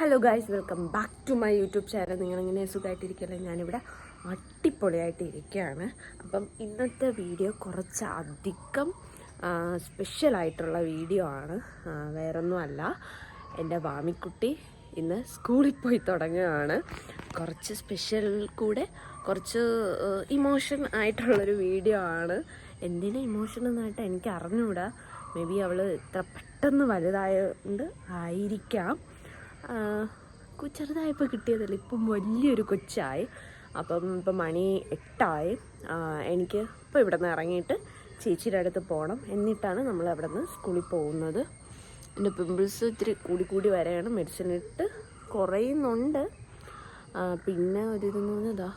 Hello guys, welcome back to my YouTube channel. നിങ്ങളിങ്ങനെ സുഖമായിട്ടിരിക്കല്ലേ? ഞാനിവിടെ അടിപൊളിയായിട്ട് ഇരിക്കുകയാണ്. അപ്പം ഇന്നത്തെ വീഡിയോ കുറച്ചധികം സ്പെഷ്യലായിട്ടുള്ള വീഡിയോ ആണ്. വേറൊന്നുമല്ല, എൻ്റെ വാമിക്കുട്ടി ഇന്ന് സ്കൂളിൽ പോയി തുടങ്ങുകയാണ്. കുറച്ച് സ്പെഷ്യൽ കൂടെ കുറച്ച് ഇമോഷൻ ആയിട്ടുള്ളൊരു വീഡിയോ ആണ്. എന്തിനാ ഇമോഷൻ എന്നായിട്ട് എനിക്ക് അറിഞ്ഞുകൂടാ. മേ ബി അവൾ ഇത്ര പെട്ടെന്ന് വലുതായതുകൊണ്ട് ആയിരിക്കാം. ചെറുതായപ്പോൾ കിട്ടിയതല്ല, ഇപ്പം വലിയൊരു കൊച്ചായി. ഇപ്പം മണി 8 എനിക്ക് ഇപ്പോൾ ഇവിടെ നിന്ന് ഇറങ്ങിയിട്ട് ചേച്ചിയുടെ അടുത്ത് പോകണം. എന്നിട്ടാണ് നമ്മൾ അവിടെ നിന്ന് സ്കൂളിൽ പോകുന്നത്. എൻ്റെ പിമ്പിൾസ് ഇത്തിരി കൂടി വരെയാണ്. മെഡിസിൻ ഇട്ട് കുറയുന്നുണ്ട്. പിന്നെ ഒരിതെന്ന് പറഞ്ഞതാ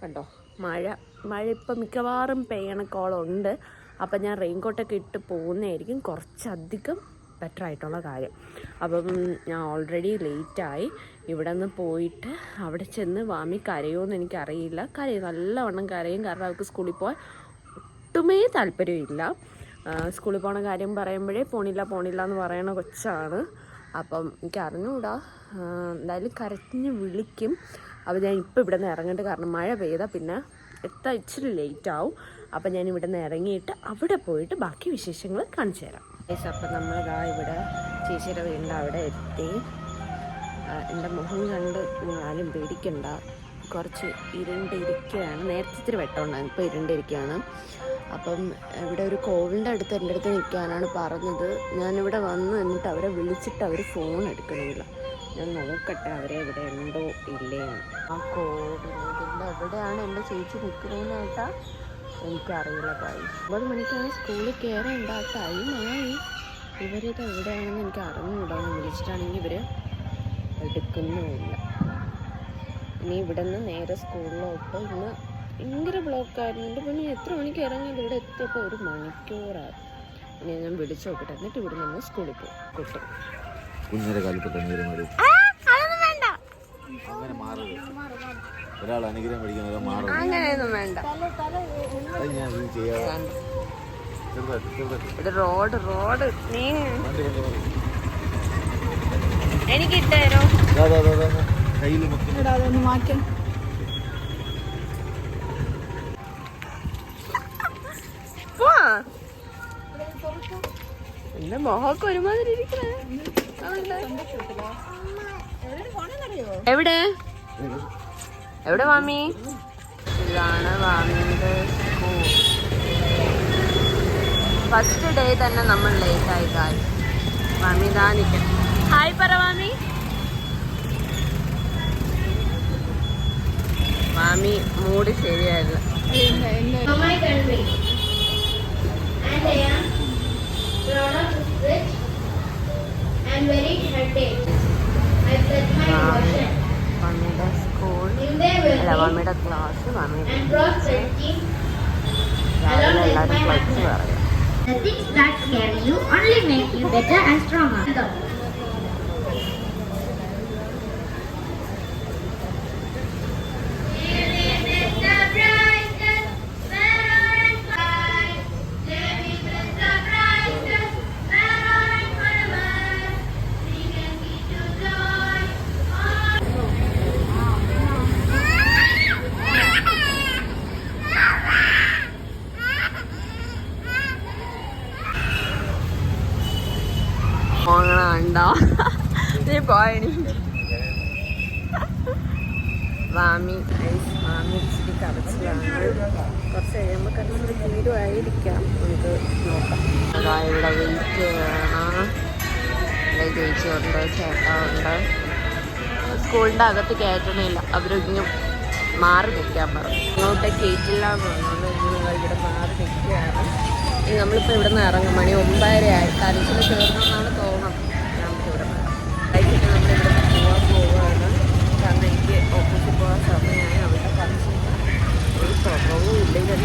കണ്ടോ, മഴ ഇപ്പം മിക്കവാറും പെയ്യണക്കോളുണ്ട്. അപ്പം ഞാൻ റെയിൻകോട്ടൊക്കെ ഇട്ട് പോകുന്നതായിരിക്കും കുറച്ചധികം ബെറ്റർ ആയിട്ടുള്ള കാര്യം. അപ്പം ഞാൻ ഓൾറെഡി ലേറ്റായി. ഇവിടെ നിന്ന് പോയിട്ട് അവിടെ ചെന്ന് വാമി കരയുമെന്ന് എനിക്കറിയില്ല. നല്ലവണ്ണം കരയും. കാരണം അവൾക്ക് സ്കൂളിൽ പോകാൻ ഒട്ടുമേ താല്പര്യമില്ല. സ്കൂളിൽ പോകണ കാര്യം പറയുമ്പോഴേ പോണില്ല എന്ന് പറയണ കൊച്ചാണ്. അപ്പം എനിക്ക് അറിഞ്ഞുകൂടാ. എന്തായാലും കരഞ്ഞ് വിളിക്കും. അപ്പോൾ ഞാൻ ഇപ്പോൾ ഇവിടെ നിന്ന് ഇറങ്ങേണ്ട, കാരണം മഴ പെയ്താൽ പിന്നെ എത്താൻ ഇച്ചിരി ലേറ്റാവും. അപ്പം ഞാൻ ഇവിടെ നിന്ന് ഇറങ്ങിയിട്ട് അവിടെ പോയിട്ട് ബാക്കി വിശേഷങ്ങൾ കാണിച്ചു തരാം. അപ്പം നമ്മളിതാ ഇവിടെ ചേച്ചിയുടെ വീടിൻ്റെ അവിടെ എത്തി. എൻ്റെ മുഖം കണ്ട് ആരും പേടിക്കണ്ട, കുറച്ച് ഇരുണ്ടിരിക്കുകയാണ്. നേരത്തെ ഇത്തിരി വെട്ടമുണ്ടായിരുന്നു, ഇപ്പോൾ ഇരുണ്ടിരിക്കുകയാണ്. അപ്പം ഇവിടെ ഒരു കോവിലിൻ്റെ അടുത്ത് എൻ്റെ അടുത്ത് നിൽക്കാനാണ് പറഞ്ഞത്. ഞാനിവിടെ വന്നു എന്നിട്ട് അവരെ വിളിച്ചിട്ട് അവർ ഫോൺ എടുക്കണില്ല. ഞാൻ നോക്കട്ടെ അവരെ ഇവിടെ ഉണ്ടോ ഇല്ലേന്ന്. ആ കോവിലിൻ്റെ എവിടെയാണ് എൻ്റെ ചേച്ചി നിൽക്കുന്നതിനായിട്ടാ എനിക്കറിയില്ല. 9 മണിക്കാണ് സ്കൂളിൽ കയറേണ്ട ടൈമായി. ഇവരിത് എവിടെയാണെന്ന് എനിക്ക് അറിഞ്ഞുകൂടാന്ന് വിളിച്ചിട്ടാണെങ്കിൽ ഇവർ എടുക്കുന്നുമില്ല. ഇനി ഇവിടെ നിന്ന് നേരെ സ്കൂളിലോട്ട്. ഇന്ന് ഭയങ്കര ബ്ലോക്കായിരുന്നു. പിന്നെ എത്ര മണിക്ക് ഇറങ്ങിയത് ഇവിടെ എത്തിയപ്പോൾ 1 മണിക്കൂറായി. ഇനി ഞാൻ വിളിച്ചു നോക്കട്ടെ, എന്നിട്ട് ഇവിടെ നിന്ന് സ്കൂളിൽ പോകും. കുട്ടി കുഞ്ഞിന്റെ കാലത്ത് അങ്ങനെ മാറുക, ഒരാൾ അനുഗ്രഹം മേടിക്കുന്നത് മാറും. അങ്ങനെയൊന്നും വേണ്ട. റോഡ് എനിക്ക് ഇട്ടോ കയ്യിൽ മാറ്റാം. എന്റെ മോഹൊക്കെ ഒരുമാതിരി ഇരിക്കണേ. എവിടെ മാമി? ഇതാണ് മാമിയുടെ സ്കൂൾ. ഫസ്റ്റ് ഡേ തന്നെ നമ്മൾ ലേറ്റായി. മാമി ഇതാ നിൽക്കും. ഹായ് പറ മാമി. മാമി മൂഡ് ശരിയായില്ല. മമ്മിയുടെ സ്കൂൾ അല്ല, മമ്മിയുടെ ക്ലാസ്. മമ്മിയുടെ രാവിലെ എല്ലാവരും ക്ലാസ് പറയാം. The things that scare you only make you better and stronger. മാമി ഇച്ചിരി കറച്ചിലാണ്. കുറച്ച് കഴിയുമ്പോൾ കറച്ചിൽ തീരുമായിരിക്കാം. നമുക്ക് നോക്കാം. അതാ ഇവിടെ വെയിറ്റ് വേണം. ചേച്ചിയുണ്ട്, ചേട്ടാവുണ്ട്. സ്കൂളിൻ്റെ അകത്ത് കയറ്റണില്ല. അവരിങ്ങനെ മാറി നിൽക്കാൻ പറഞ്ഞു. അങ്ങോട്ട് കയറ്റില്ല എന്ന് പറഞ്ഞുകൊണ്ട് നിങ്ങൾ ഇവിടെ മാറി നിൽക്കുകയാണ്. ഇനി നമ്മളിപ്പോൾ ഇവിടെ നിന്ന് ഇറങ്ങും. മണി 9:30 കരച്ചിൽ ചേർന്നെന്നാണ് തോന്നുന്നത്. നമുക്കിവിടെ കഴിച്ചിട്ട് നമ്മളിവിടെ പോകാൻ പോവുകയാണ്. കാരണം എനിക്ക് ഓഫീസിൽ പോകാൻ സമയമായി. അവിടെ കരച്ചിൽ ഒരു സ്വഭാവവും ഇല്ലെങ്കിൽ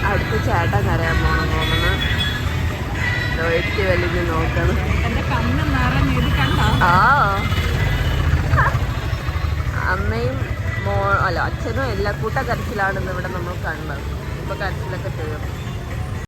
അടുത്ത ചേട്ടൻ കരയാൻ പോകണമെന്ന് ലോയിക്ക് വലിഞ്ഞ് നോക്കണം. അമ്മയും അച്ഛനും എല്ലാ കൂട്ട കരച്ചിലാണെന്ന് ഇവിടെ നമ്മൾ കണ്ടത്. ഇപ്പൊ കരച്ചിലൊക്കെ തീർന്നു.